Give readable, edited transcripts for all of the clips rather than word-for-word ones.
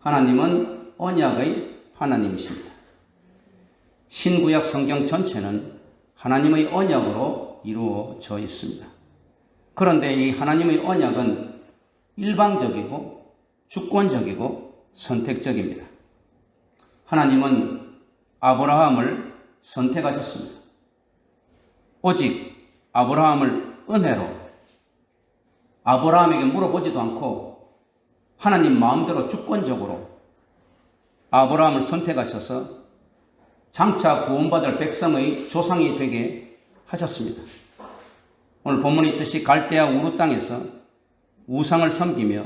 하나님은 언약의 하나님이십니다. 신구약 성경 전체는 하나님의 언약으로 이루어져 있습니다. 그런데 이 하나님의 언약은 일방적이고 주권적이고 선택적입니다. 하나님은 아브라함을 선택하셨습니다. 오직 아브라함을 은혜로 아브라함에게 물어보지도 않고 하나님 마음대로 주권적으로 아브라함을 선택하셔서 장차 구원받을 백성의 조상이 되게 하셨습니다. 오늘 본문에 있듯이 갈대아 우르 땅에서 우상을 섬기며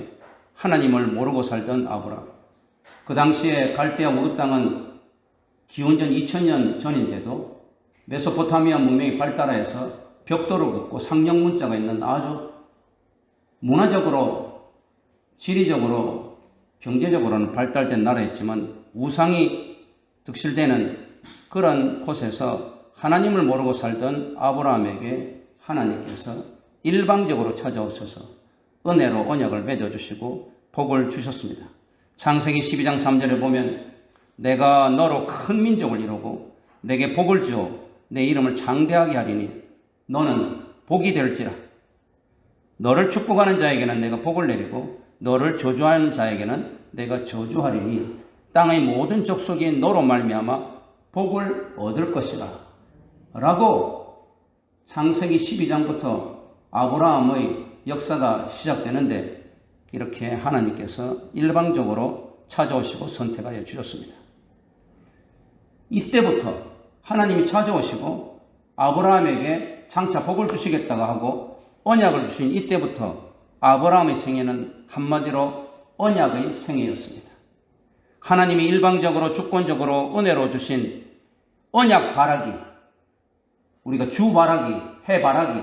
하나님을 모르고 살던 아브라함. 그 당시에 갈대아 우르 땅은 기원전 2000년 전인데도 메소포타미아 문명이 발달해서 벽돌을 긋고 상형 문자가 있는 아주 문화적으로, 지리적으로, 경제적으로는 발달된 나라였지만 우상이 득실되는 그런 곳에서 하나님을 모르고 살던 아브라함에게 하나님께서 일방적으로 찾아오셔서 은혜로 언약을 맺어주시고 복을 주셨습니다. 창세기 12장 3절에 보면 내가 너로 큰 민족을 이루고 내게 복을 주어 내 이름을 장대하게 하리니 너는 복이 될지라. 너를 축복하는 자에게는 내가 복을 내리고 너를 저주하는 자에게는 내가 저주하리니 땅의 모든 족속이 너로 말미암아 복을 얻을 것이라 라고 창세기 12장부터 아브라함의 역사가 시작되는데 이렇게 하나님께서 일방적으로 찾아오시고 선택하여 주셨습니다. 이때부터 하나님이 찾아오시고 아브라함에게 장차 복을 주시겠다고 하고 언약을 주신 이때부터 아브라함의 생애는 한마디로 언약의 생애였습니다. 하나님이 일방적으로 주권적으로 은혜로 주신 언약 바라기, 우리가 주 바라기, 해 바라기,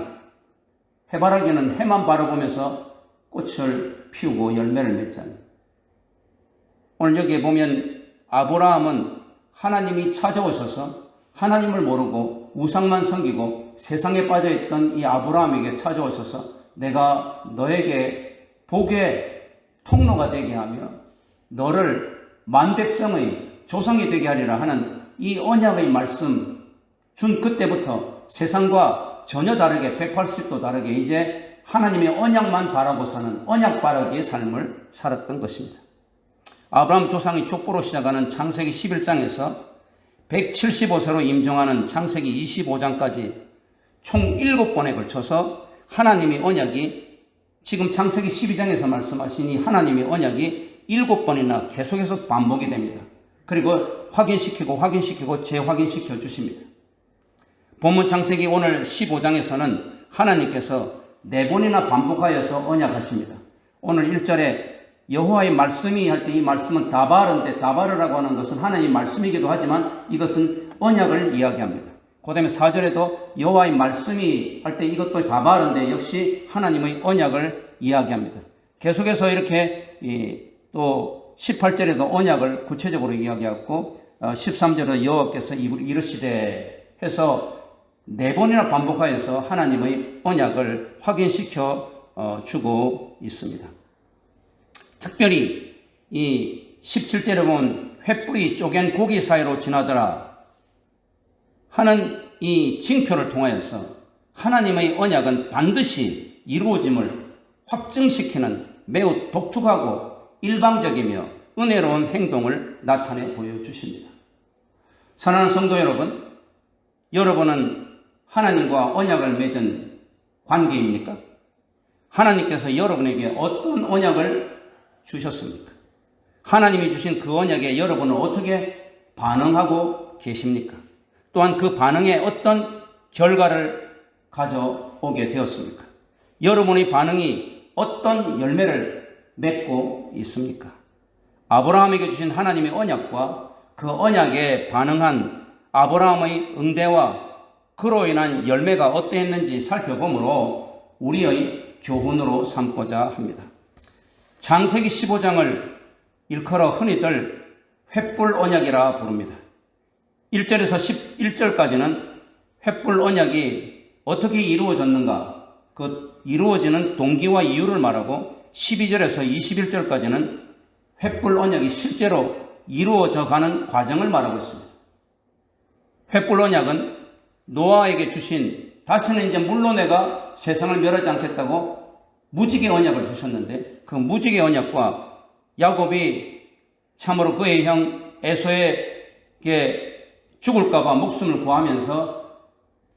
해바라기는 해만 바라보면서 꽃을 피우고 열매를 맺잖아요. 오늘 여기에 보면 아브라함은 하나님이 찾아오셔서 하나님을 모르고 우상만 섬기고 세상에 빠져있던 이 아브라함에게 찾아오셔서 내가 너에게 복의 통로가 되게 하며 너를 만백성의 조상이 되게 하리라 하는 이 언약의 말씀 준 그때부터 세상과 전혀 다르게 180도 다르게 이제 하나님의 언약만 바라고 사는 언약 바라기의 삶을 살았던 것입니다. 아브라함 조상의 족보로 시작하는 창세기 11장에서 175세로 임종하는 창세기 25장까지 총 7번에 걸쳐서 하나님의 언약이 지금 창세기 12장에서 말씀하신 이 하나님의 언약이 7번이나 계속해서 반복이 됩니다. 그리고 확인시키고 재확인시켜 주십니다. 본문 창세기 오늘 15장에서는 하나님께서 4번이나 반복하여서 언약하십니다. 오늘 1절에 여호와의 말씀이 할 때 이 말씀은 다바르인데 다바르라고 하는 것은 하나님의 말씀이기도 하지만 이것은 언약을 이야기합니다. 그 다음에 4절에도 여호와의 말씀이 할 때 이것도 다바르인데 역시 하나님의 언약을 이야기합니다. 계속해서 이렇게 또 18절에도 언약을 구체적으로 이야기하고 13절에 여호와께서 이르시되 해서 4번이나 반복하여서 하나님의 언약을 확인시켜 주고 있습니다. 특별히 이 17절에 보면 횃불이 쪼갠 고기 사이로 지나더라 하는 이 징표를 통하여서 하나님의 언약은 반드시 이루어짐을 확증시키는 매우 독특하고 일방적이며 은혜로운 행동을 나타내 보여주십니다. 사랑하는 성도 여러분, 여러분은 하나님과 언약을 맺은 관계입니까? 하나님께서 여러분에게 어떤 언약을 주셨습니까? 하나님이 주신 그 언약에 여러분은 어떻게 반응하고 계십니까? 또한 그 반응에 어떤 결과를 가져오게 되었습니까? 여러분의 반응이 어떤 열매를 맺고 있습니까? 아브라함에게 주신 하나님의 언약과 그 언약에 반응한 아브라함의 응대와 그로 인한 열매가 어떠했는지 살펴보므로 우리의 교훈으로 삼고자 합니다. 창세기 15장을 일컬어 흔히들 횃불 언약이라 부릅니다. 1절에서 11절까지는 횃불 언약이 어떻게 이루어졌는가, 그 이루어지는 동기와 이유를 말하고 12절에서 21절까지는 횃불 언약이 실제로 이루어져 가는 과정을 말하고 있습니다. 횃불 언약은 노아에게 주신 다시는 이제 물로 내가 세상을 멸하지 않겠다고 무지개 언약을 주셨는데, 그 무지개 언약과 야곱이 참으로 그의 형 에서에게 죽을까봐 목숨을 구하면서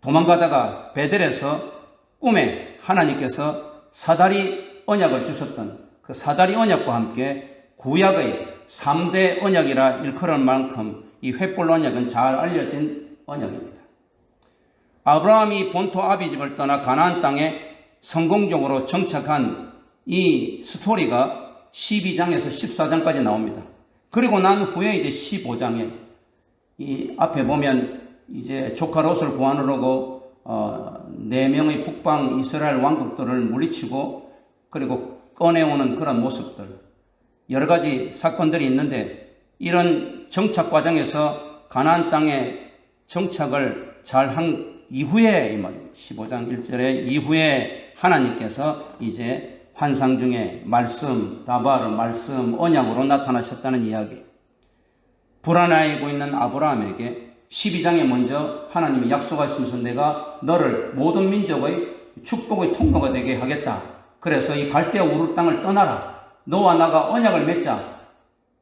도망가다가 베델에서 꿈에 하나님께서 사다리 언약을 주셨던 그 사다리 언약과 함께 구약의 3대 언약이라 일컬을 만큼 이 횃불 언약은 잘 알려진 언약입니다. 아브라함이 본토 아비집을 떠나 가나안 땅에 성공적으로 정착한 이 스토리가 12장에서 14장까지 나옵니다. 그리고 난 후에 이제 15장에 이 앞에 보면 이제 조카 롯을 구하느라고 4명의 북방 이스라엘 왕국들을 물리치고 그리고 꺼내오는 그런 모습들, 여러 가지 사건들이 있는데, 이런 정착 과정에서 가나안 땅에 정착을 잘 한 이후에 15장 1절에 이후에 하나님께서 이제 환상 중에 말씀, 다바르 말씀, 언약으로 나타나셨다는 이야기. 불안해하고 있는 아브라함에게 12장에 먼저 하나님이 약속하시면서 내가 너를 모든 민족의 축복의 통로가 되게 하겠다. 그래서 이 갈대아 우르 땅을 떠나라. 너와 나가 언약을 맺자.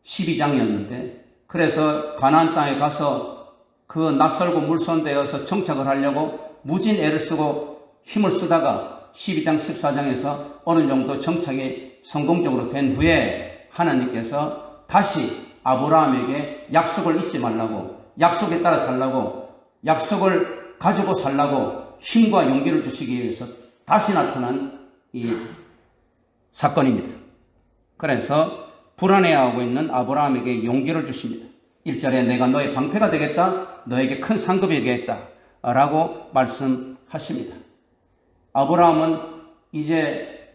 12장이었는데, 그래서 가나안 땅에 가서 그 낯설고 물선되어서 정착을 하려고 무진 애를 쓰고 힘을 쓰다가 12장 14장에서 어느 정도 정착이 성공적으로 된 후에 하나님께서 다시 아브라함에게 약속을 잊지 말라고, 약속에 따라 살라고, 약속을 가지고 살라고 힘과 용기를 주시기 위해서 다시 나타난 이 사건입니다. 그래서 불안해하고 있는 아브라함에게 용기를 주십니다. 1절에 내가 너의 방패가 되겠다, 너에게 큰 상급이 되겠다 라고 말씀하십니다. 아브라함은 이제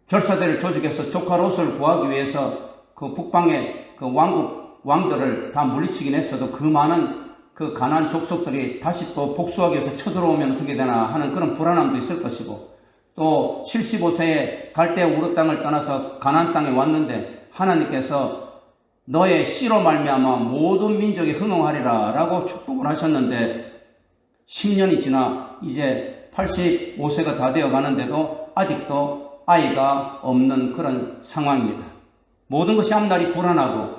결사대를 조직해서 조카 롯을 구하기 위해서 그 북방의 그 왕들을 다 물리치긴 했어도 그 많은 그 가나안 족속들이 다시 또 복수하기 위해서 쳐들어오면 어떻게 되나 하는 그런 불안함도 있을 것이고, 또 75세에 갈대아 우르 땅을 떠나서 가나안 땅에 왔는데 하나님께서 너의 씨로 말미암아 모든 민족이 흥흥하리라 라고 축복을 하셨는데 10년이 지나 이제 85세가 다 되어 가는데도 아직도 아이가 없는 그런 상황입니다. 모든 것이 앞날이 불안하고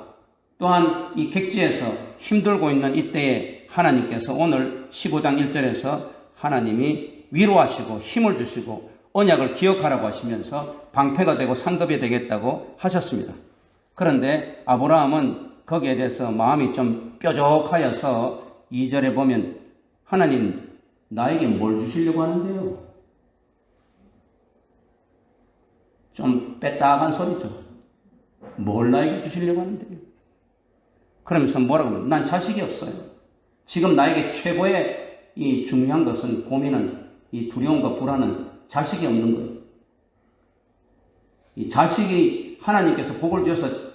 또한 이 객지에서 힘들고 있는 이때에 하나님께서 오늘 15장 1절에서 하나님이 위로하시고 힘을 주시고 언약을 기억하라고 하시면서 방패가 되고 상급이 되겠다고 하셨습니다. 그런데 아브라함은 거기에 대해서 마음이 좀 뾰족하여서 2절에 보면 하나님 나에게 뭘 주시려고 하는데요? 좀 빼딱한 소리죠. 뭘 나에게 주시려고 하는데요? 그러면서 뭐라고 하면 난 자식이 없어요. 지금 나에게 최고의 이 중요한 것은 고민은 이 두려움과 불안은 자식이 없는 거예요. 이 자식이 하나님께서 복을 주셔서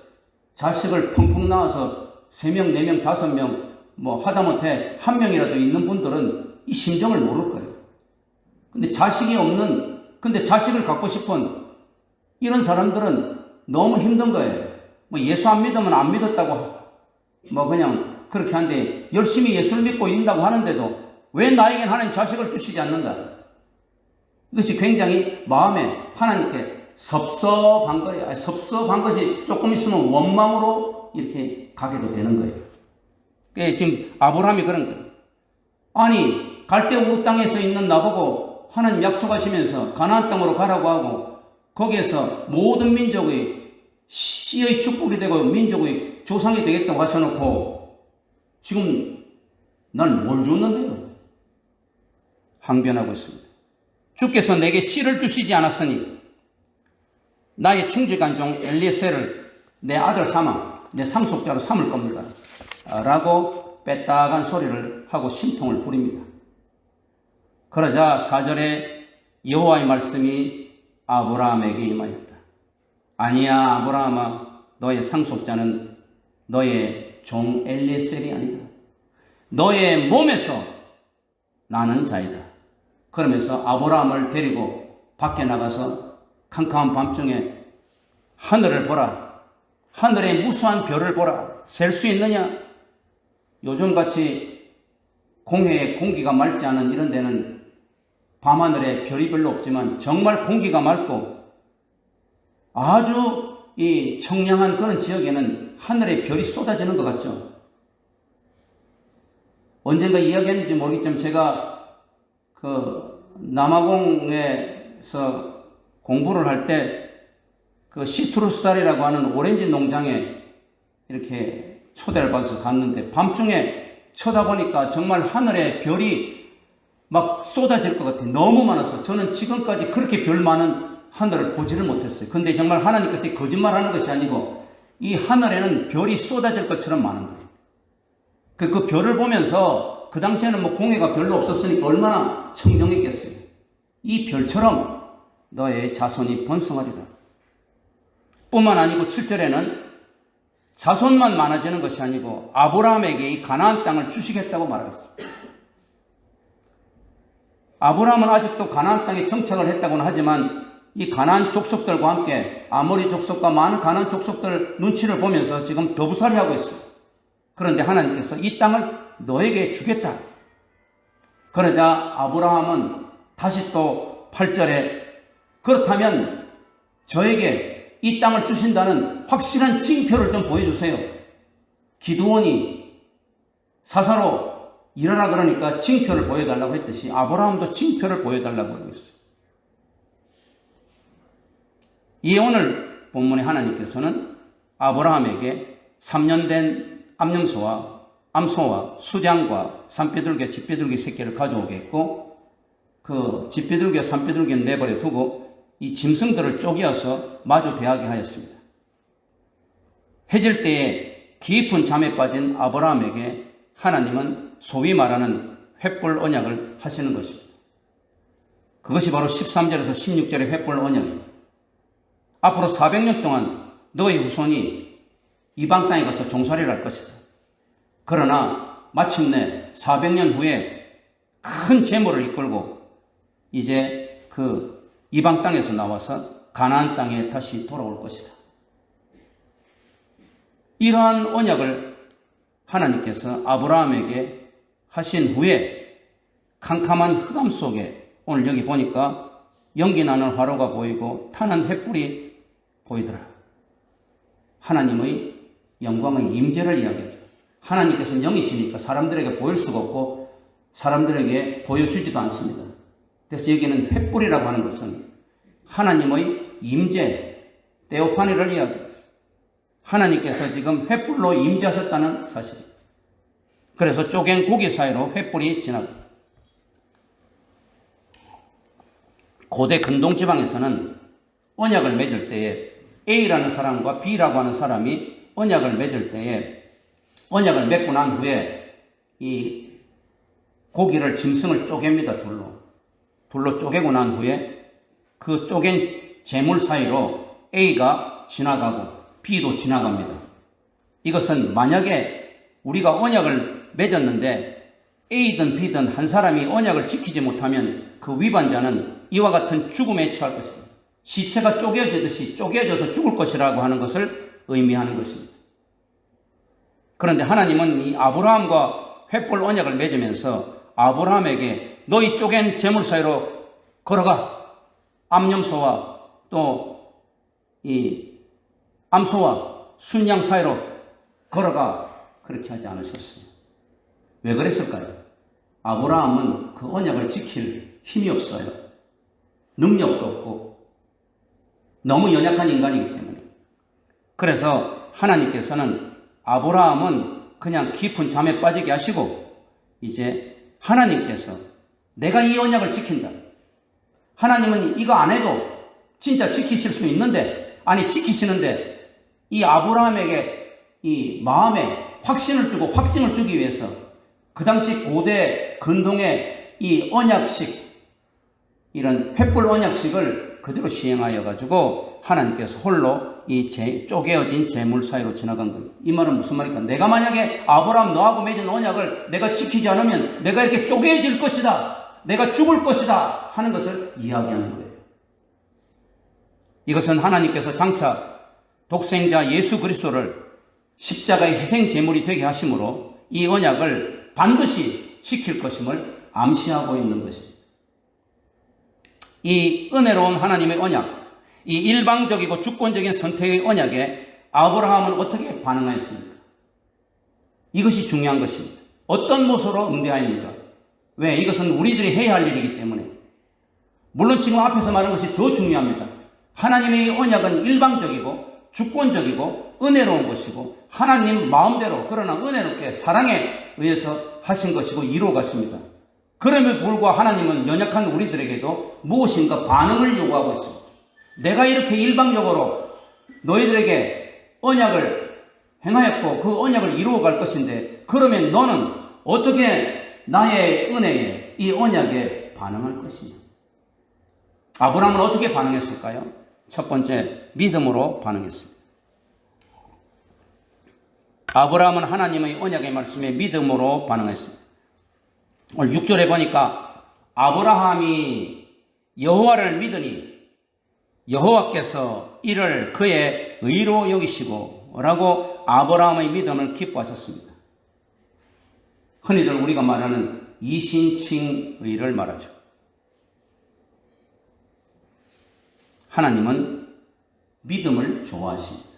자식을 펑펑 낳아서 3명, 4명, 5명 뭐 하다못해 1명이라도 있는 분들은 이 심정을 모를 거예요. 근데 자식이 없는, 근데 자식을 갖고 싶은 이런 사람들은 너무 힘든 거예요. 뭐 예수 안 믿으면 안 믿었다고 뭐 그냥 그렇게 하는데 열심히 예수를 믿고 있는다고 하는데도 왜 나에겐 하나님 자식을 주시지 않는가? 이것이 굉장히 마음에 하나님께 섭섭한 거예요. 섭섭한 것이 조금 있으면 원망으로 이렇게 가게도 되는 거예요. 지금 아브라함이 그런 거예요. 아니 갈대아 우르 땅에서 있는 나보고 하나님 약속하시면서 가나안 땅으로 가라고 하고 거기에서 모든 민족의 씨의 축복이 되고 민족의 조상이 되겠다고 하셔놓고 지금 난 뭘 줬는데요? 항변하고 있습니다. 주께서 내게 씨를 주시지 않았으니 나의 충직한 종 엘리에셀을 내 아들 삼아 내 상속자로 삼을 겁니다. 라고 빼딱한 소리를 하고 심통을 부립니다. 그러자 4절에 여호와의 말씀이 아브라함에게 임하였다. 아니야 아브라함아, 너의 상속자는 너의 종 엘리에셀이 아니다. 너의 몸에서 나는 자이다. 그러면서 아브라함을 데리고 밖에 나가서 캄캄한 밤중에 하늘을 보라. 하늘의 무수한 별을 보라. 셀 수 있느냐? 요즘같이 공해에 공기가 맑지 않은 이런 데는 밤하늘에 별이 별로 없지만 정말 공기가 맑고 아주 이 청량한 그런 지역에는 하늘에 별이 쏟아지는 것 같죠. 언젠가 이야기했는지 모르겠지만 제가 그 남아공에서 공부를 할 때 그 시트루스달이라고 하는 오렌지 농장에 이렇게 초대를 받아서 갔는데 밤중에 쳐다보니까 정말 하늘에 별이 막 쏟아질 것 같아요. 너무 많아서 저는 지금까지 그렇게 별 많은 하늘을 보지를 못했어요. 근데 정말 하나님께서 거짓말하는 것이 아니고 이 하늘에는 별이 쏟아질 것처럼 많은 거예요. 그 별을 보면서 그 당시에는 뭐 공해가 별로 없었으니까 얼마나 청정했겠어요. 이 별처럼 너의 자손이 번성하리라. 뿐만 아니고 7절에는 자손만 많아지는 것이 아니고 아브라함에게 이 가나안 땅을 주시겠다고 말하겠습니다. 아브라함은 아직도 가나안 땅에 정착을 했다고는 하지만 이 가나안 족속들과 함께 아모리 족속과 많은 가나안 족속들 눈치를 보면서 지금 더부살이 하고 있어요. 그런데 하나님께서 이 땅을 너에게 주겠다. 그러자 아브라함은 다시 또 8절에 그렇다면 저에게 이 땅을 주신다는 확실한 징표를 좀 보여주세요. 기드온이 사사로 일어나 그러니까 징표를 보여달라고 했듯이 아브라함도 징표를 보여달라고 하고 있어요. 이 오늘 본문의 하나님께서는 아브라함에게 3년 된 암염소와 암소와 수장과 산비둘기, 집비둘기 새끼를 가져오게 했고 그 집비둘기, 산비둘기는 내버려 두고 이 짐승들을 쪼개어서 마주 대하게 하였습니다. 해질 때에 깊은 잠에 빠진 아브라함에게 하나님은 소위 말하는 횃불 언약을 하시는 것입니다. 그것이 바로 13절에서 16절의 횃불 언약입니다. 앞으로 400년 동안 너의 후손이 이방 땅에 가서 종살이를 할 것이다. 그러나 마침내 400년 후에 큰 재물을 이끌고 이제 그 이방 땅에서 나와서 가나안 땅에 다시 돌아올 것이다. 이러한 언약을 하나님께서 아브라함에게 하신 후에 캄캄한 흑암 속에 오늘 여기 보니까 연기 나는 화로가 보이고 타는 횃불이 보이더라. 하나님의 영광의 임재를 이야기하죠. 하나님께서는 영이시니까 사람들에게 보일 수가 없고 사람들에게 보여주지도 않습니다. 그래서 여기는 횃불이라고 하는 것은 하나님의 임재, 테오파니를 이야기합니다. 하나님께서 지금 횃불로 임재하셨다는 사실입니다. 그래서 쪼갠 고기 사이로 횃불이 지나고 고대 근동지방에서는 언약을 맺을 때에 A라는 사람과 B라고 하는 사람이 언약을 맺을 때에 언약을 맺고 난 후에 이 고기를 짐승을 쪼갭니다. 돌로 쪼개고 난 후에 그 쪼갠 재물 사이로 A가 지나가고 B도 지나갑니다. 이것은 만약에 우리가 언약을 맺었는데 A든 B든 한 사람이 언약을 지키지 못하면 그 위반자는 이와 같은 죽음에 처할 것입니다. 시체가 쪼개지듯이 쪼개져서 죽을 것이라고 하는 것을 의미하는 것입니다. 그런데 하나님은 이 아브라함과 횃불 언약을 맺으면서 아브라함에게 너희 쪼갠 재물 사이로 걸어가 암염소와 또 이 암소와 순양 사이로 걸어가 그렇게 하지 않으셨어요. 왜 그랬을까요? 아브라함은 그 언약을 지킬 힘이 없어요. 능력도 없고 너무 연약한 인간이기 때문에. 그래서 하나님께서는 아브라함은 그냥 깊은 잠에 빠지게 하시고 이제 하나님께서 내가 이 언약을 지킨다. 하나님은 이거 안 해도 진짜 지키실 수 있는데 아니 지키시는데 이 아브라함에게 이 마음에 확신을 주고 확증을 주기 위해서 그 당시 고대 근동의 이 언약식 이런 횃불 언약식을 그대로 시행하여 가지고 하나님께서 홀로 이 쪼개어진 재물 사이로 지나간 거예요. 이 말은 무슨 말입니까? 내가 만약에 아브라함 너하고 맺은 언약을 내가 지키지 않으면 내가 이렇게 쪼개질 것이다. 내가 죽을 것이다 하는 것을 이야기하는 거예요. 이것은 하나님께서 장차 독생자 예수 그리스도를 십자가의 희생 제물이 되게 하심으로 이 언약을 반드시 지킬 것임을 암시하고 있는 것입니다. 이 은혜로운 하나님의 언약, 이 일방적이고 주권적인 선택의 언약에 아브라함은 어떻게 반응하였습니까? 이것이 중요한 것입니다. 어떤 모습으로 응대하입니까? 왜? 이것은 우리들이 해야 할 일이기 때문에. 물론 지금 앞에서 말한 것이 더 중요합니다. 하나님의 언약은 일방적이고 주권적이고 은혜로운 것이고 하나님 마음대로 그러나 은혜롭게 사랑에 의해서 하신 것이고 이루어갔습니다. 그럼에도 불구하고 하나님은 연약한 우리들에게도 무엇인가 반응을 요구하고 있습니다. 내가 이렇게 일방적으로 너희들에게 언약을 행하였고 그 언약을 이루어갈 것인데 그러면 너는 어떻게 나의 은혜에 이 언약에 반응할 것이냐? 아브라함은 어떻게 반응했을까요? 첫 번째, 믿음으로 반응했습니다. 아브라함은 하나님의 언약의 말씀에 믿음으로 반응했습니다. 오늘 6절에 보니까 아브라함이 여호와를 믿으니 여호와께서 이를 그의 의로 여기시고 라고 아브라함의 믿음을 기뻐하셨습니다. 흔히들 우리가 말하는 이신칭의를 말하죠. 하나님은 믿음을 좋아하십니다.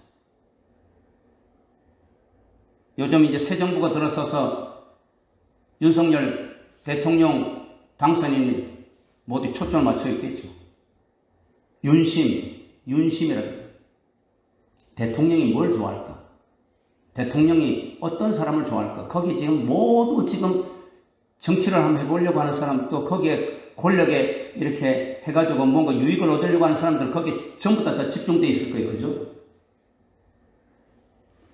요즘 이제 새 정부가 들어서서 윤석열 대통령 당선인이 모두 초점을 맞춰 있겠죠. 윤심이라고. 대통령이 뭘 좋아할까? 대통령이 어떤 사람을 좋아할까? 거기 지금 모두 지금 정치를 한번 해보려고 하는 사람, 또 거기에 권력에 이렇게 해가지고 뭔가 유익을 얻으려고 하는 사람들 거기 전부 다 집중되어 있을 거예요. 그죠?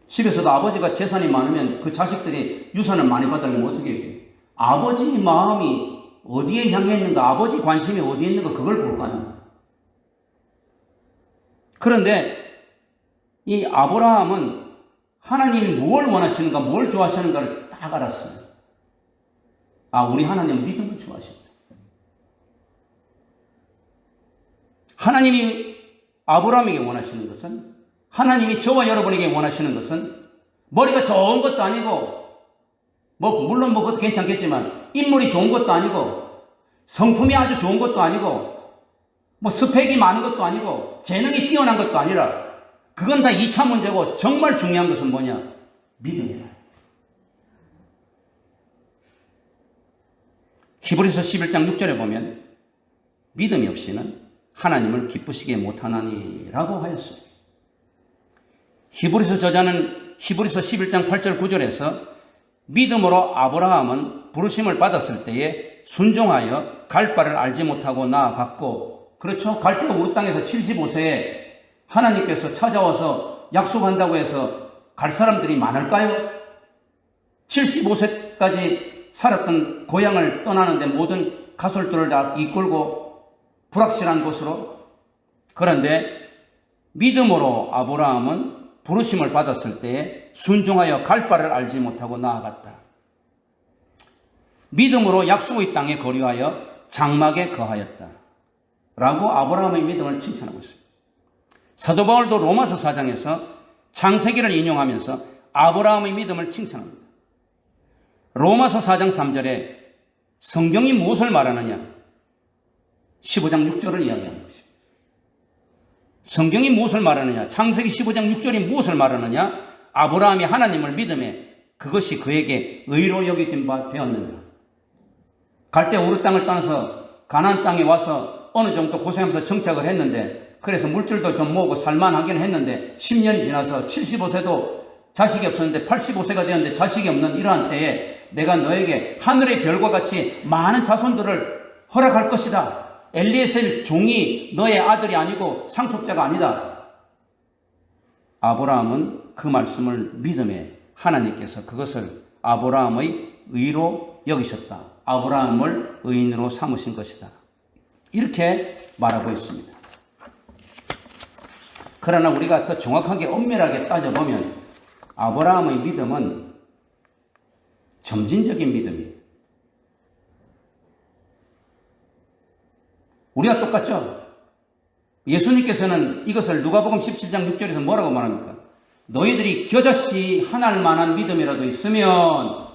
집에서도 아버지가 재산이 많으면 그 자식들이 유산을 많이 받으려면 어떻게 해요? 아버지의 마음이 어디에 향해 있는가, 아버지 관심이 어디에 있는가 그걸 볼 거 아니에요. 그런데 이 아브라함은 하나님이 뭘 원하시는가, 뭘 좋아하시는가를 딱 알았어요. 아, 우리 하나님은 믿음을 좋아하십니다. 하나님이 아브라함에게 원하시는 것은, 하나님이 저와 여러분에게 원하시는 것은 머리가 좋은 것도 아니고, 물론 그것도 괜찮겠지만 인물이 좋은 것도 아니고 성품이 아주 좋은 것도 아니고 스펙이 많은 것도 아니고 재능이 뛰어난 것도 아니라 그건 다 2차 문제고 정말 중요한 것은 뭐냐? 믿음이라. 히브리서 11장 6절에 보면 믿음이 없이는 하나님을 기쁘시게 못하나니라고 하였습니다. 히브리서 저자는 히브리서 11장 8절 9절에서 믿음으로 아브라함은 부르심을 받았을 때에 순종하여 갈 바를 알지 못하고 나아갔고, 그렇죠? 갈대아 우르 땅에서 75세에 하나님께서 찾아와서 약속한다고 해서 갈 사람들이 많을까요? 75세까지 살았던 고향을 떠나는데 모든 가솔들을 다 이끌고 불확실한 곳으로. 그런데 믿음으로 아브라함은 부르심을 받았을 때에 순종하여 갈 바를 알지 못하고 나아갔다. 믿음으로 약속의 땅에 거류하여 장막에 거하였다. 라고 아브라함의 믿음을 칭찬하고 있습니다. 사도 바울도 로마서 4장에서 창세기를 인용하면서 아브라함의 믿음을 칭찬합니다. 로마서 4장 3절에 성경이 무엇을 말하느냐? 15장 6절을 이야기하는 것입니다. 성경이 무엇을 말하느냐? 창세기 15장 6절이 무엇을 말하느냐? 아브라함이 하나님을 믿음에 그것이 그에게 의로 여겨진 바 되었느니라. 갈대아 우르 땅을 떠나서 가나안 땅에 와서 어느 정도 고생하면서 정착을 했는데, 그래서 물질도 좀 모으고 살만하긴 했는데 10년이 지나서 75세도 자식이 없었는데 85세가 되었는데 자식이 없는 이러한 때에 내가 너에게 하늘의 별과 같이 많은 자손들을 허락할 것이다. 엘리에셀 종이 너의 아들이 아니고 상속자가 아니다. 아브라함은 그 말씀을 믿음에 하나님께서 그것을 아브라함의 의로 여기셨다. 아브라함을 의인으로 삼으신 것이다. 이렇게 말하고 있습니다. 그러나 우리가 더 정확하게 엄밀하게 따져보면 아브라함의 믿음은 점진적인 믿음이에요. 우리가 똑같죠? 예수님께서는 이것을 누가복음 17장 6절에서 뭐라고 말합니까? 너희들이 겨자씨 하나를 만한 믿음이라도 있으면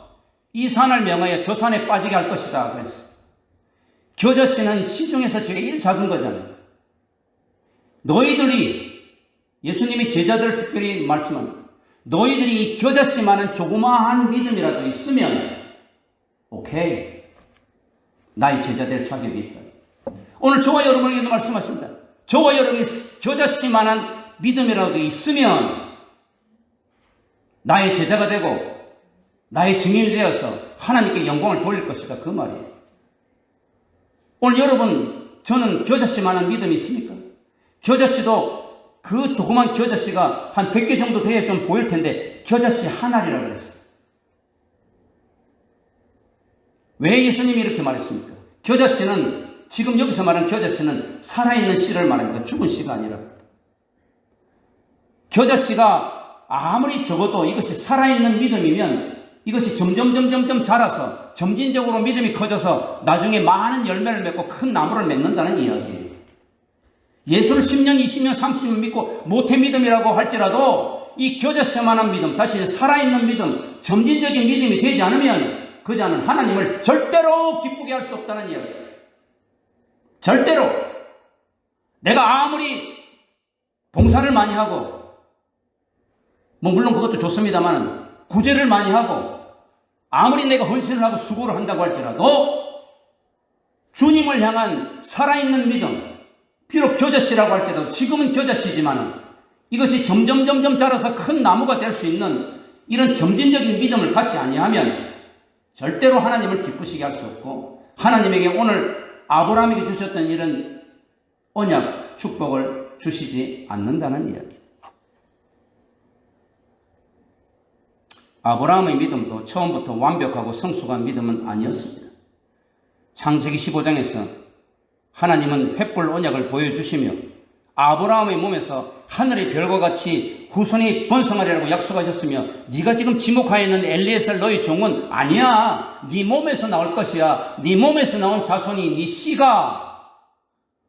이 산을 명하여 저 산에 빠지게 할 것이다 그랬어요. 겨자씨는 시중에서 제일 작은 거잖아요. 너희들이, 예수님이 제자들을 특별히 말씀합니다. 너희들이 이 겨자씨만한 조그마한 믿음이라도 있으면 오케이, 나의 제자 될 자격이 있다. 오늘 저와 여러분에게도 말씀하십니다. 저와 여러분이 겨자씨만한 믿음이라도 있으면 나의 제자가 되고 나의 증인이 되어서 하나님께 영광을 돌릴 것이다, 그 말이에요. 오늘 여러분, 저는 겨자씨만한 믿음이 있습니까? 겨자씨도 그 조그만 겨자씨가 한 100개 정도 돼야 좀 보일 텐데 겨자씨 하나리라 그랬어요. 왜 예수님이 이렇게 말했습니까? 겨자씨는, 지금 여기서 말하는 겨자씨는 살아있는 씨를 말합니다. 죽은 씨가 아니라. 겨자씨가 아무리 적어도 이것이 살아있는 믿음이면 이것이 점점 자라서 점진적으로 믿음이 커져서 나중에 많은 열매를 맺고 큰 나무를 맺는다는 이야기예요. 예수를 10년, 20년, 30년 믿고 모태 믿음이라고 할지라도 이 겨자씨만한 믿음, 다시 살아있는 믿음, 점진적인 믿음이 되지 않으면 그 자는 하나님을 절대로 기쁘게 할 수 없다는 이야기예요. 절대로. 내가 아무리 봉사를 많이 하고, 물론 그것도 좋습니다만 구제를 많이 하고, 아무리 내가 헌신을 하고 수고를 한다고 할지라도 주님을 향한 살아있는 믿음, 비록 겨자씨라고 할지라도 지금은 겨자씨지만 이것이 점점 자라서 큰 나무가 될 수 있는 이런 점진적인 믿음을 갖지 아니하면 절대로 하나님을 기쁘시게 할 수 없고, 하나님에게 오늘 아브라함에게 주셨던 이런 언약, 축복을 주시지 않는다는 이야기. 아브라함의 믿음도 처음부터 완벽하고 성숙한 믿음은 아니었습니다. 창세기 15장에서 하나님은 횃불 언약을 보여주시며 아브라함의 몸에서 하늘의 별과 같이 후손이 번성하리라고 약속하셨으며, 네가 지금 지목하여 있는 엘리에셀 너희 종은 아니야, 네 몸에서 나올 것이야. 네 몸에서 나온 자손이, 네 씨가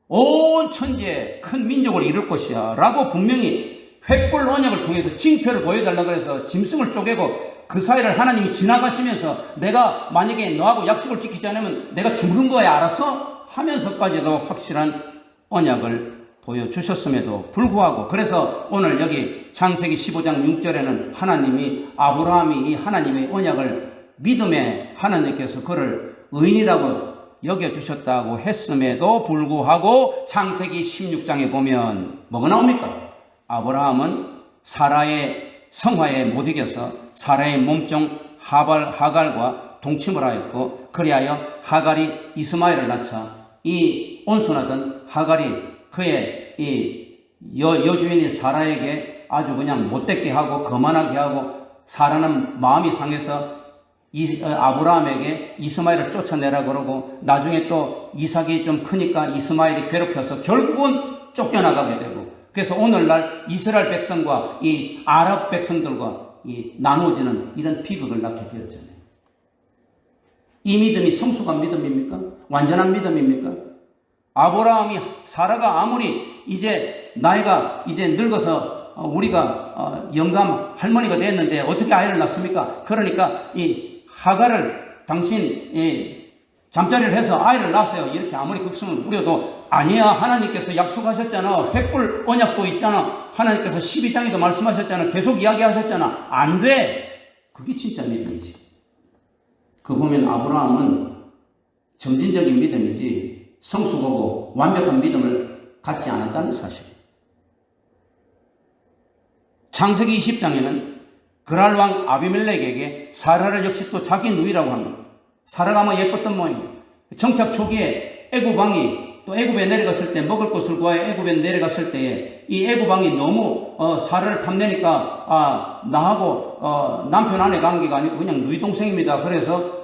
온 천지에 큰 민족을 이룰 것이야 라고 분명히 횃불 언약을 통해서 징표를 보여달라고 해서 짐승을 쪼개고 그 사이를 하나님이 지나가시면서 내가 만약에 너하고 약속을 지키지 않으면 내가 죽는 거야, 알았어? 하면서까지도 확실한 언약을 보여주셨음에도 불구하고, 그래서 오늘 여기 창세기 15장 6절에는 하나님이, 아브라함이 이 하나님의 언약을 믿음에 하나님께서 그를 의인이라고 여겨주셨다고 했음에도 불구하고 창세기 16장에 보면 뭐가 나옵니까? 아브라함은 사라의 성화에 못 이겨서 사라의 몸종 하갈과 동침을 하였고, 그리하여 하갈이 이스마엘을 낳자 이 온순하던 하갈이 그의 이 여주인인 사라에게 아주 그냥 못되게 하고 거만하게 하고, 사라는 마음이 상해서 아브라함에게 이스마엘을 쫓아내라 그러고, 나중에 또 이삭이 좀 크니까 이스마엘이 괴롭혀서 결국은 쫓겨나가게 되고, 그래서 오늘날 이스라엘 백성과 이 아랍 백성들과 이 나누어지는 이런 비극을 낳게 되었잖아요. 이 믿음이 성숙한 믿음입니까? 완전한 믿음입니까? 아브라함이, 사라가 아무리 이제 나이가 이제 늙어서 우리가 영감 할머니가 됐는데 어떻게 아이를 낳습니까? 그러니까 이 하갈을 당신 잠자리를 해서 아이를 낳았어요. 이렇게 아무리 극성을 부려도 아니야, 하나님께서 약속하셨잖아. 횃불 언약도 있잖아. 하나님께서 12장에도 말씀하셨잖아. 계속 이야기하셨잖아. 안 돼. 그게 진짜 믿음이지. 그 보면 아브라함은 점진적인 믿음이지 성숙하고 완벽한 믿음을 갖지 않았다는 사실. 창세기 20장에는 그랄 왕 아비멜렉에게 사라를 역시 또 자기 누이라고 합니다. 사라가 뭐 예뻤던 모양이에요. 정착 초기에 애굽 왕이 또 애굽에 내려갔을 때 먹을 것을 구하여 애굽에 내려갔을 때에 이 애굽 왕이 너무 사라를 탐내니까 나하고 남편 아내 관계가 아니고 그냥 누이 동생입니다. 그래서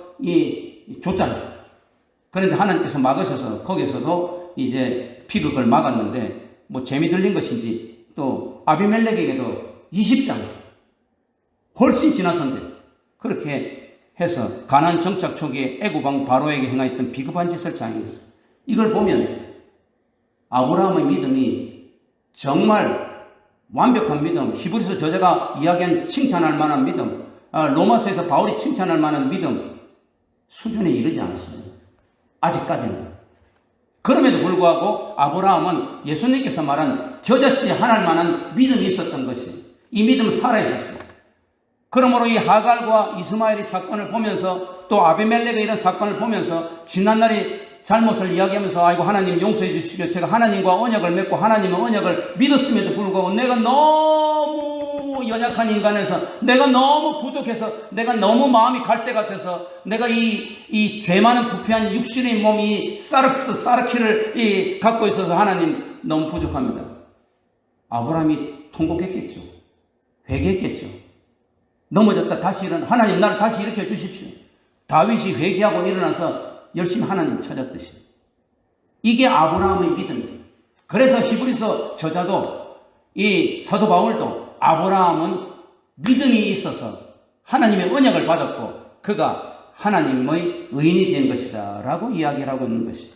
줬잖아요. 그런데 하나님께서 막으셔서 거기서도 이제 비극을 막았는데, 뭐 재미 들린 것인지 또 아비멜렉에게도 20장 훨씬 지나선데 그렇게 해서 가나안 정착 초기에 애굽 왕 바로에게 행하였던 비겁한 짓을 자행했어요. 이걸 보면 아브라함의 믿음이 정말 완벽한 믿음, 히브리서 저자가 이야기한 칭찬할 만한 믿음, 로마서에서 바울이 칭찬할 만한 믿음 수준에 이르지 않았어요. 아직까지는. 그럼에도 불구하고 아브라함은 예수님께서 말한 겨자씨 하나할 만한 믿음이 있었던 것이, 이 믿음은 살아있었어요. 그러므로 이 하갈과 이스마엘의 사건을 보면서 또 아비멜렉의 이런 사건을 보면서 지난날의 잘못을 이야기하면서 아이고 하나님 용서해 주십시오. 제가 하나님과 언약을 맺고 하나님의 언약을 믿었음에도 불구하고 내가 너무 연약한 인간에서 내가 너무 부족해서 내가 너무 마음이 갈 때 같아서 내가 이 죄 많은 부패한 육신의 몸이 사르키를 갖고 있어서 하나님 너무 부족합니다. 아브라함이 통곡했겠죠. 회개했겠죠. 넘어졌다 다시 일어나 하나님 나를 다시 일으켜 주십시오. 다윗이 회개하고 일어나서 열심히 하나님 찾았듯이. 이게 아브라함의 믿음이에요. 그래서 히브리서 저자도 이 사도 바울도 아브라함은 믿음이 있어서 하나님의 언약을 받았고 그가 하나님의 의인이 된 것이다 라고 이야기를 하고 있는 것이죠.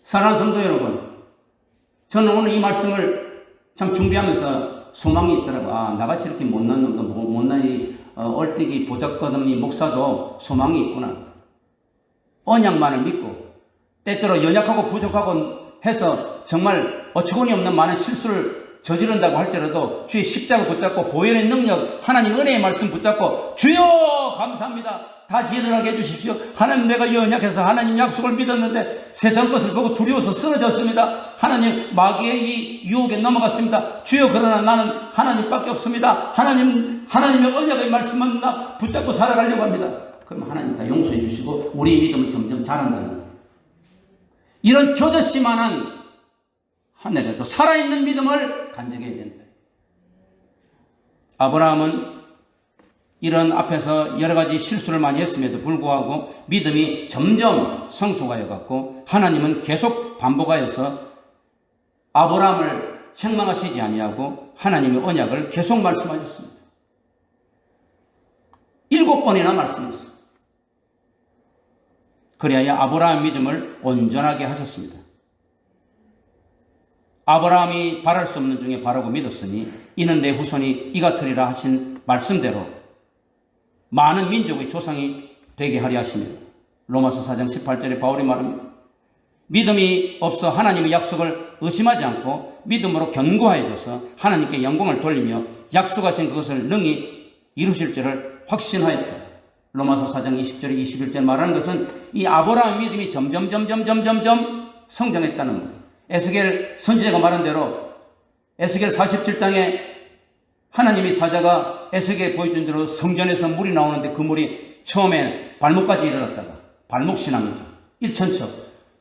사랑하는 성도 여러분, 저는 오늘 이 말씀을 참 준비하면서 소망이 있더라고요. 나같이 이렇게 못난 놈도 못난 이 얼뛰기 보잘것없는 목사도 소망이 있구나. 언약만을 믿고 때때로 연약하고 부족하고 해서 정말 어처구니 없는 많은 실수를 저지른다고 할지라도 주의 십자가 붙잡고 보혈의 능력 하나님 은혜의 말씀 붙잡고 주여 감사합니다. 다시 일어나게 해주십시오. 하나님 내가 연약해서 하나님 약속을 믿었는데 세상 것을 보고 두려워서 쓰러졌습니다. 하나님 마귀의 이 유혹에 넘어갔습니다. 주여 그러나 나는 하나님밖에 없습니다. 하나님의 언약의 말씀만 나 붙잡고 살아가려고 합니다. 그럼 하나님 다 용서해 주시고 우리 믿음은 점점 자란다는 거예요. 이런 겨자씨만한 하늘에도 살아있는 믿음을 간직해야 된다. 아브라함은 이런 앞에서 여러 가지 실수를 많이 했음에도 불구하고 믿음이 점점 성숙하여 갔고 하나님은 계속 반복하여서 아브라함을 책망하시지 아니하고 하나님의 언약을 계속 말씀하셨습니다. 7번이나 말씀했습니다. 그래야 아브라함의 믿음을 온전하게 하셨습니다. 아브라함이 바랄 수 없는 중에 바라고 믿었으니 이는 내 후손이 이같으리라 하신 말씀대로 많은 민족의 조상이 되게 하려 하십니다. 로마서 4장 18절에 바울이 말합니다. 믿음이 없어 하나님의 약속을 의심하지 않고 믿음으로 견고해져서 하나님께 영광을 돌리며 약속하신 그것을 능히 이루실 줄을 확신하였다. 로마서 4장 20절에 21절 말하는 것은 이 아브라함의 믿음이 점점 성장했다는 거예요. 에스겔 선지자가 말한 대로 에스겔 47장에 하나님의 사자가 에스겔에 보여준 대로 성전에서 물이 나오는데 그 물이 처음에 발목까지 이르렀다가 발목 신앙이죠. 1,000척.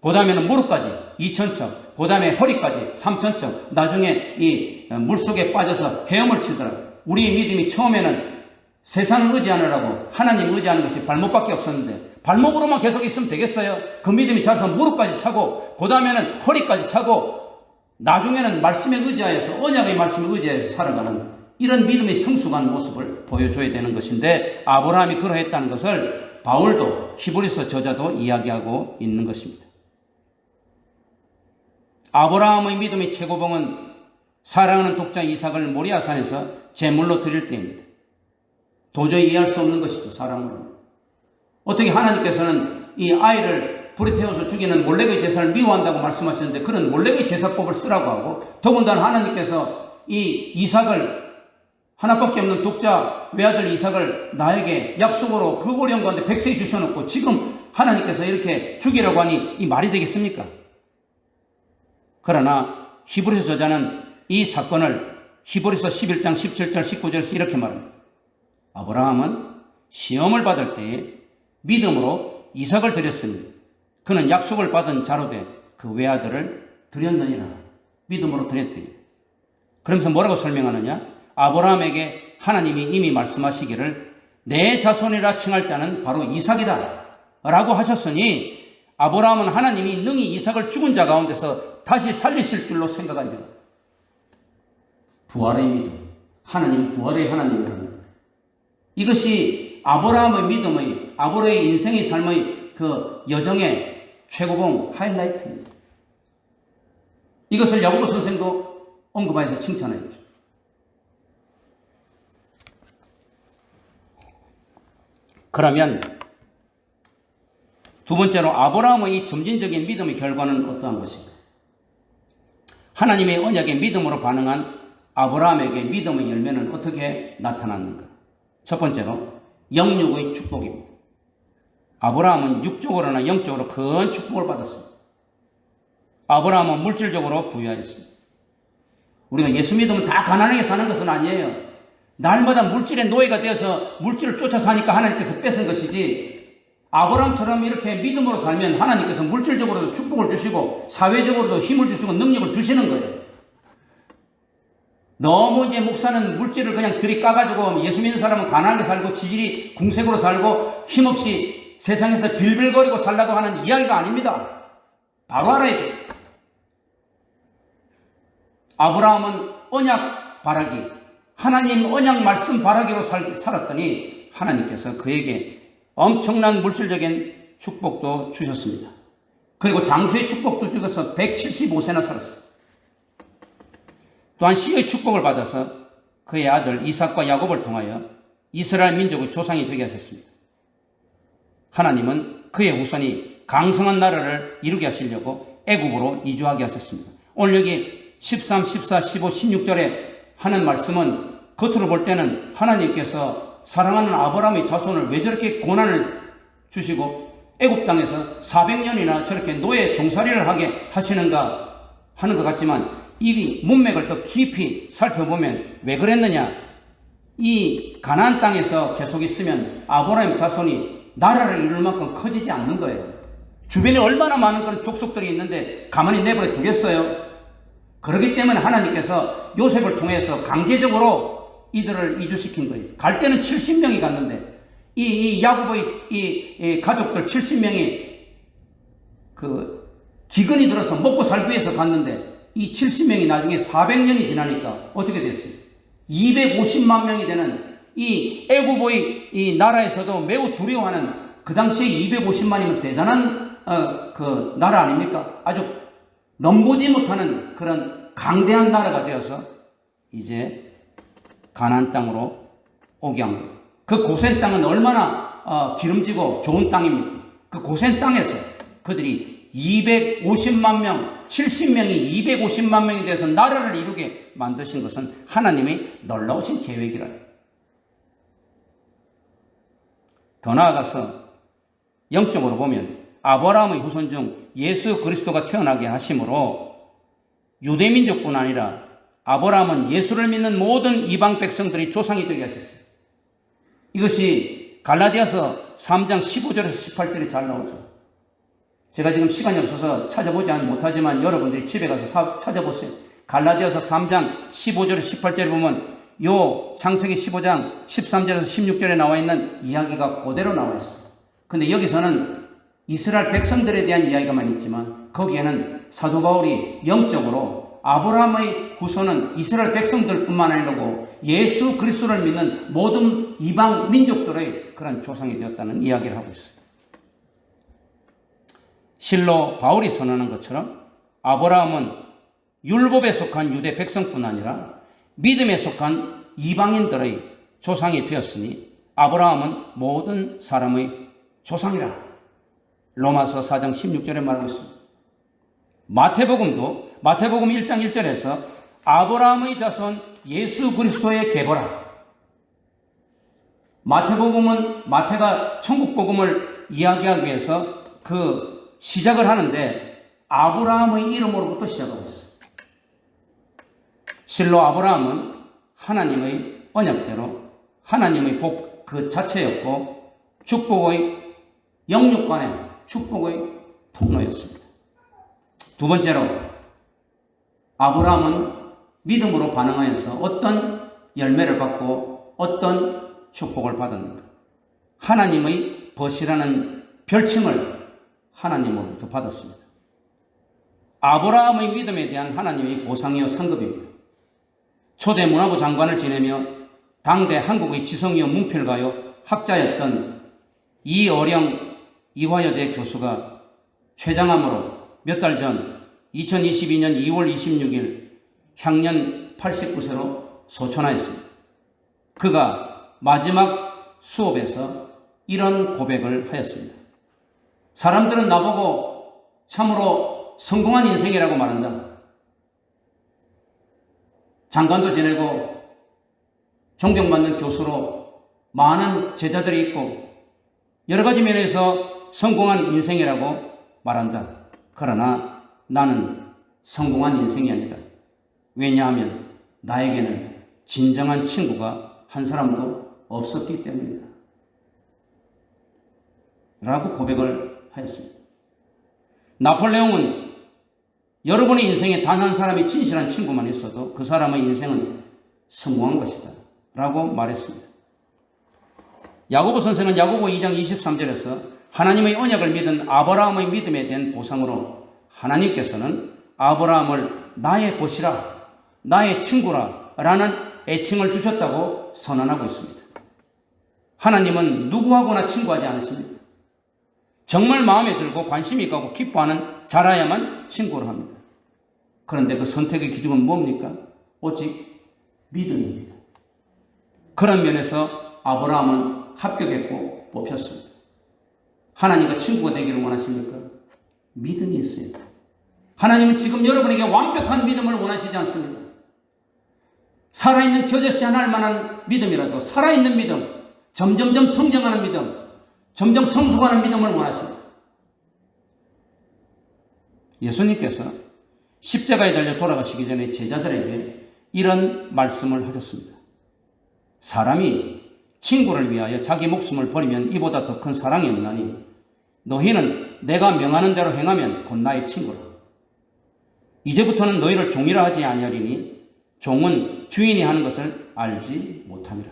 그 다음에는 무릎까지 2,000척. 그 다음에 허리까지 3,000척. 나중에 이 물속에 빠져서 헤엄을 치더라고요. 우리의 믿음이 처음에는 세상을 의지하느라고 하나님 의지하는 것이 발목밖에 없었는데 발목으로만 계속 있으면 되겠어요? 그 믿음이 자라서 무릎까지 차고 그 다음에는 허리까지 차고 나중에는 말씀에 의지하여서 언약의 말씀에 의지하여서 살아가는 이런 믿음의 성숙한 모습을 보여줘야 되는 것인데 아브라함이 그러했다는 것을 바울도 히브리서 저자도 이야기하고 있는 것입니다. 아브라함의 믿음의 최고봉은 사랑하는 독자 이삭을 모리아산에서 제물로 드릴 때입니다. 도저히 이해할 수 없는 것이죠. 사랑으로. 어떻게 하나님께서는 이 아이를 불에 태워서 죽이는 몰렉의 제사를 미워한다고 말씀하셨는데 그런 몰렉의 제사법을 쓰라고 하고 더군다나 하나님께서 이 이삭을 하나밖에 없는 독자 외아들 이삭을 나에게 약속으로 그 어려운 가운데 백세에 주셔놓고 지금 하나님께서 이렇게 죽이라고 하니 이 말이 되겠습니까? 그러나 히브리서 저자는 이 사건을 히브리서 11장 17절 19절에서 이렇게 말합니다. 아브라함은 시험을 받을 때에 믿음으로 이삭을 드렸으니 그는 약속을 받은 자로 돼 그 외아들을 드렸느니라. 믿음으로 드렸대요. 그러면서 뭐라고 설명하느냐? 아브라함에게 하나님이 이미 말씀하시기를 내 자손이라 칭할 자는 바로 이삭이다 라고 하셨으니 아브라함은 하나님이 능히 이삭을 죽은 자 가운데서 다시 살리실 줄로 생각한 자. 부활의 믿음. 하나님 부활의 하나님이라는 것. 이것이 아브라함의 믿음의 아브라함의 인생의 삶의 그 여정의 최고봉 하이라이트입니다. 이것을 야고보 선생도 언급하여서 칭찬해요. 그러면 두 번째로 아브라함의 이 점진적인 믿음의 결과는 어떠한 것인가? 하나님의 언약에 믿음으로 반응한 아브라함에게 믿음의 열매는 어떻게 나타났는가? 첫 번째로 영육의 축복입니다. 아브라함은 육적으로나 영적으로 큰 축복을 받았습니다. 아브라함은 물질적으로 부유하였습니다. 우리가 예수 믿으면 다 가난하게 사는 것은 아니에요. 날마다 물질의 노예가 되어서 물질을 쫓아 사니까 하나님께서 뺏은 것이지, 아브라함처럼 이렇게 믿음으로 살면 하나님께서 물질적으로도 축복을 주시고 사회적으로도 힘을 주시고 능력을 주시는 거예요. 너무 이제 목사는 물질을 그냥 들이까가지고 예수 믿는 사람은 가난하게 살고 지질이 궁색으로 살고 힘없이 세상에서 빌빌거리고 살라고 하는 이야기가 아닙니다. 바로 알아야 돼요. 아브라함은 언약 바라기, 하나님 언약 말씀 바라기로 살았더니 하나님께서 그에게 엄청난 물질적인 축복도 주셨습니다. 그리고 장수의 축복도 주셔서 175세나 살았어요. 또한 씨의 축복을 받아서 그의 아들 이삭과 야곱을 통하여 이스라엘 민족의 조상이 되게 하셨습니다. 하나님은 그의 후손이 강성한 나라를 이루게 하시려고 애굽으로 이주하게 하셨습니다. 오늘 여기 13, 14, 15, 16절에 하는 말씀은 겉으로 볼 때는 하나님께서 사랑하는 아브라함의 자손을 왜 저렇게 고난을 주시고 애굽 땅에서 400년이나 저렇게 노예 종살이를 하게 하시는가 하는 것 같지만, 이 문맥을 더 깊이 살펴보면 왜 그랬느냐? 이 가나안 땅에서 계속 있으면 아브라함 자손이 나라를 이룰 만큼 커지지 않는 거예요. 주변에 얼마나 많은 그런 족속들이 있는데 가만히 내버려 두겠어요? 그렇기 때문에 하나님께서 요셉을 통해서 강제적으로 이들을 이주시킨 거예요. 갈 때는 70명이 갔는데 이 야곱의 이 가족들 70명이 그 기근이 들어서 먹고 살기 위해서 갔는데 이 70명이 나중에 400년이 지나니까 어떻게 됐어요? 250만 명이 되는 이 애굽의 이 나라에서도 매우 두려워하는, 그 당시에 250만이면 대단한 그 나라 아닙니까? 아주 넘보지 못하는 그런 강대한 나라가 되어서 이제 가나안 땅으로 오게 한 거예요. 그 고센 땅은 얼마나 기름지고 좋은 땅입니까? 그 고센 땅에서 그들이 250만 명, 70명이 250만 명이 돼서 나라를 이루게 만드신 것은 하나님의 놀라우신 계획이라요. 더 나아가서 영적으로 보면 아브라함의 후손 중 예수 그리스도가 태어나게 하심으로 유대민족뿐 아니라 아브라함은 예수를 믿는 모든 이방 백성들이 조상이 되게 하셨어요. 이것이 갈라디아서 3장 15절에서 18절에 잘 나오죠. 제가 지금 시간이 없어서 찾아보지 못하지만 여러분들이 집에 가서 찾아보세요. 갈라디아서 3장 15절에서 18절에 보면 요 창세기 15장 13절에서 16절에 나와 있는 이야기가 그대로 나와 있어요. 근데 여기서는 이스라엘 백성들에 대한 이야기가만 있지만 거기에는 사도 바울이 영적으로 아브라함의 후손은 이스라엘 백성들뿐만 아니라 예수 그리스도를 믿는 모든 이방 민족들의 그런 조상이 되었다는 이야기를 하고 있어요. 실로 바울이 선언한 것처럼 아브라함은 율법에 속한 유대 백성뿐 아니라 믿음에 속한 이방인들의 조상이 되었으니 아브라함은 모든 사람의 조상이라. 로마서 4장 16절에 말하고 있습니다. 마태복음 1장 1절에서 아브라함의 자손 예수 그리스도의 계보라. 마태복음은 마태가 천국복음을 이야기하기 위해서 그 시작을 하는데 아브라함의 이름으로부터 시작하고 있어요. 실로 아브라함은 하나님의 언약대로 하나님의 복 그 자체였고 축복의 영육간의 축복의 통로였습니다. 두 번째로 아브라함은 믿음으로 반응하여서 어떤 열매를 받고 어떤 축복을 받았는가? 하나님의 벗이라는 별칭을 하나님으로부터 받았습니다. 아브라함의 믿음에 대한 하나님의 보상이요 상급입니다. 초대 문화부 장관을 지내며 당대 한국의 지성이요 문필가요 학자였던 이어령 이화여대 교수가 췌장암으로 몇 달 전 2022년 2월 26일 향년 89세로 소천하였습니다. 그가 마지막 수업에서 이런 고백을 하였습니다. 사람들은 나보고 참으로 성공한 인생이라고 말한다. 장관도 지내고 존경받는 교수로 많은 제자들이 있고 여러 가지 면에서 성공한 인생이라고 말한다. 그러나 나는 성공한 인생이 아니다. 왜냐하면 나에게는 진정한 친구가 한 사람도 없었기 때문이다. 라고 고백을 하였습니다. 나폴레옹은 여러분의 인생에 단 한 사람이 진실한 친구만 있어도 그 사람의 인생은 성공한 것이다. 라고 말했습니다. 야고보 선생은 야고보 2장 23절에서 하나님의 언약을 믿은 아브라함의 믿음에 대한 보상으로 하나님께서는 아브라함을 나의 벗이라, 나의 친구라 라는 애칭을 주셨다고 선언하고 있습니다. 하나님은 누구하고나 친구하지 않으십니다. 정말 마음에 들고 관심이 가고 기뻐하는 자라야만 친구를 합니다. 그런데 그 선택의 기준은 뭡니까? 오직 믿음입니다. 그런 면에서 아브라함은 합격했고 뽑혔습니다. 하나님과 친구가 되기를 원하십니까? 믿음이 있어야 돼요. 하나님은 지금 여러분에게 완벽한 믿음을 원하시지 않습니다. 살아있는 겨자씨 하나 할 만한 믿음이라도 살아있는 믿음, 점점점 성장하는 믿음, 점점 성숙하는 믿음을 원하십니다. 예수님께서 십자가에 달려 돌아가시기 전에 제자들에게 이런 말씀을 하셨습니다. 사람이 친구를 위하여 자기 목숨을 버리면 이보다 더 큰 사랑이 없나니 너희는 내가 명하는 대로 행하면 곧 나의 친구라. 이제부터는 너희를 종이라 하지 아니하리니 종은 주인이 하는 것을 알지 못함이라.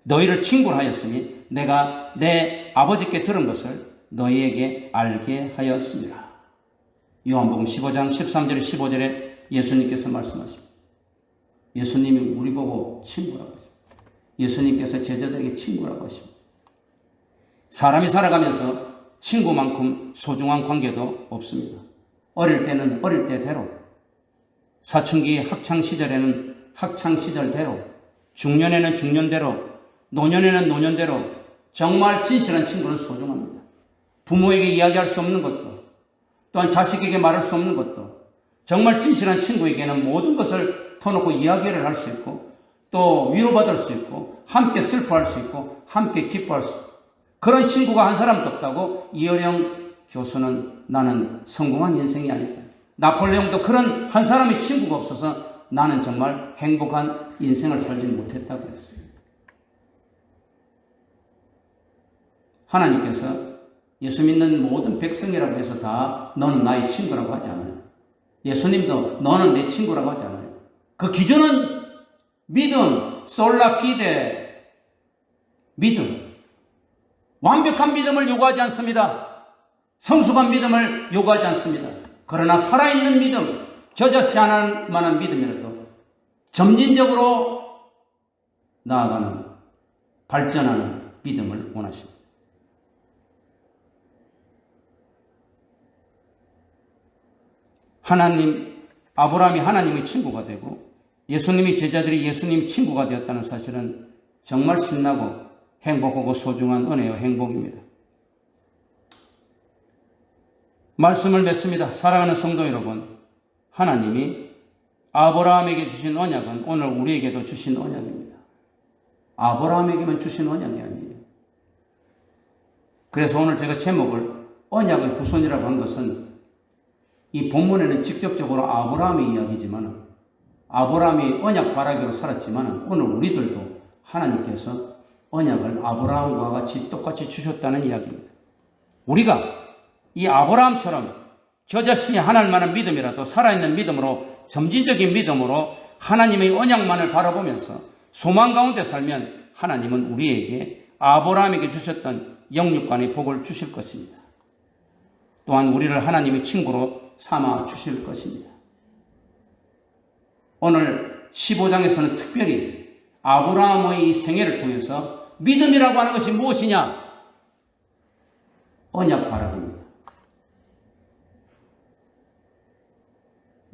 너희를 친구라 하였으니 내가 내 아버지께 들은 것을 너희에게 알게 하였습니다. 요한복음 15장 13절 15절에 예수님께서 말씀하십니다. 예수님이 우리 보고 친구라고 하십니다. 예수님께서 제자들에게 친구라고 하십니다. 사람이 살아가면서 친구만큼 소중한 관계도 없습니다. 어릴 때는 어릴 때대로, 사춘기 학창시절에는 학창시절대로, 중년에는 중년대로, 노년에는 노년대로 정말 진실한 친구는 소중합니다. 부모에게 이야기할 수 없는 것도, 또한 자식에게 말할 수 없는 것도, 정말 진실한 친구에게는 모든 것을 터놓고 이야기를 할 수 있고 또 위로받을 수 있고 함께 슬퍼할 수 있고 함께 기뻐할 수 있고, 그런 친구가 한 사람도 없다고 이어령 교수는 나는 성공한 인생이 아니다. 나폴레옹도 그런 한 사람의 친구가 없어서 나는 정말 행복한 인생을 살지 못했다고 했어요. 하나님께서 예수 믿는 모든 백성이라고 해서 다 너는 나의 친구라고 하지 않아요. 예수님도 너는 내 친구라고 하지 않아요. 그 기준은 믿음, 솔라 피데, 믿음. 완벽한 믿음을 요구하지 않습니다. 성숙한 믿음을 요구하지 않습니다. 그러나 살아있는 믿음, 겨자씨 하나만한 믿음이라도 점진적으로 나아가는, 발전하는 믿음을 원하십니다. 아브라함이 하나님의 친구가 되고 예수님의 제자들이 예수님 친구가 되었다는 사실은 정말 신나고 행복하고 소중한 은혜와 행복입니다. 말씀을 맺습니다. 사랑하는 성도 여러분, 하나님이 아브라함에게 주신 언약은 오늘 우리에게도 주신 언약입니다. 아브라함에게만 주신 언약이 아니에요. 그래서 오늘 제가 제목을 언약의 후손이라고 한 것은 이 본문에는 직접적으로 아브라함의 이야기지만, 아브라함이 언약 바라기로 살았지만 오늘 우리들도 하나님께서 언약을 아브라함과 같이 똑같이 주셨다는 이야기입니다. 우리가 이 아브라함처럼 겨자씨 하나만한 믿음이라도 살아있는 믿음으로, 점진적인 믿음으로 하나님의 언약만을 바라보면서 소망 가운데 살면 하나님은 우리에게 아브라함에게 주셨던 영육간의 복을 주실 것입니다. 또한 우리를 하나님의 친구로 삼아 주실 것입니다. 오늘 15장에서는 특별히 아브라함의 생애를 통해서 믿음이라고 하는 것이 무엇이냐? 언약 바라기입니다.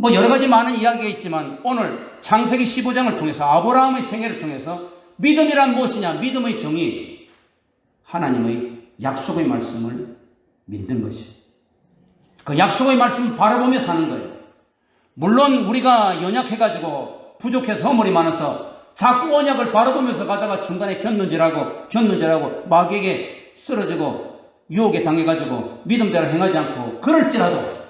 뭐 여러 가지 많은 이야기가 있지만 오늘 창세기 15장을 통해서 아브라함의 생애를 통해서 믿음이란 무엇이냐? 믿음의 정의, 하나님의 약속의 말씀을 믿는 것이. 그 약속의 말씀을 바라보며 사는 거예요. 물론 우리가 연약해가지고 부족해서 허물이 많아서 자꾸 언약을 바라보면서 가다가 중간에 견눈질하고 마귀에게 쓰러지고 유혹에 당해가지고 믿음대로 행하지 않고 그럴지라도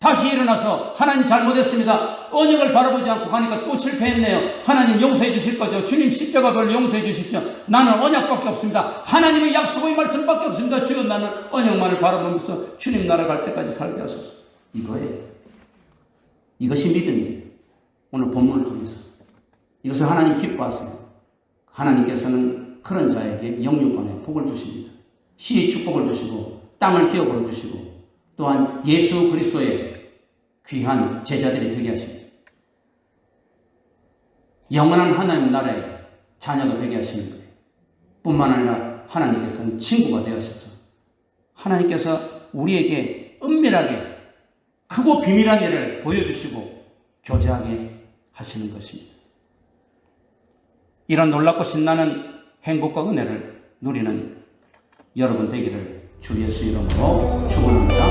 다시 일어나서 하나님 잘못했습니다. 언약을 바라보지 않고 가니까 또 실패했네요. 하나님 용서해 주실 거죠. 주님 십자가별로 용서해 주십시오. 나는 언약밖에 없습니다. 하나님의 약속의 말씀밖에 없습니다. 주여 나는 언약만을 바라보면서 주님 나라 갈 때까지 살게 하소서. 이거예요. 이것이 믿음이에요. 오늘 본문을 통해서. 이것을 하나님 기뻐하세요. 하나님께서는 그런 자에게 영육간에 복을 주십니다. 시의 축복을 주시고 땅을 기업으로 주시고 또한 예수 그리스도의 귀한 제자들이 되게 하십니다. 영원한 하나님 나라의 자녀가 되게 하시는 거예요. 뿐만 아니라 하나님께서는 친구가 되어셔서 하나님께서 우리에게 은밀하게 크고 비밀한 일을 보여주시고 교제하게 하시는 것입니다. 이런 놀랍고 신나는 행복과 은혜를 누리는 여러분 되기를 주 예수 이름으로 축원합니다.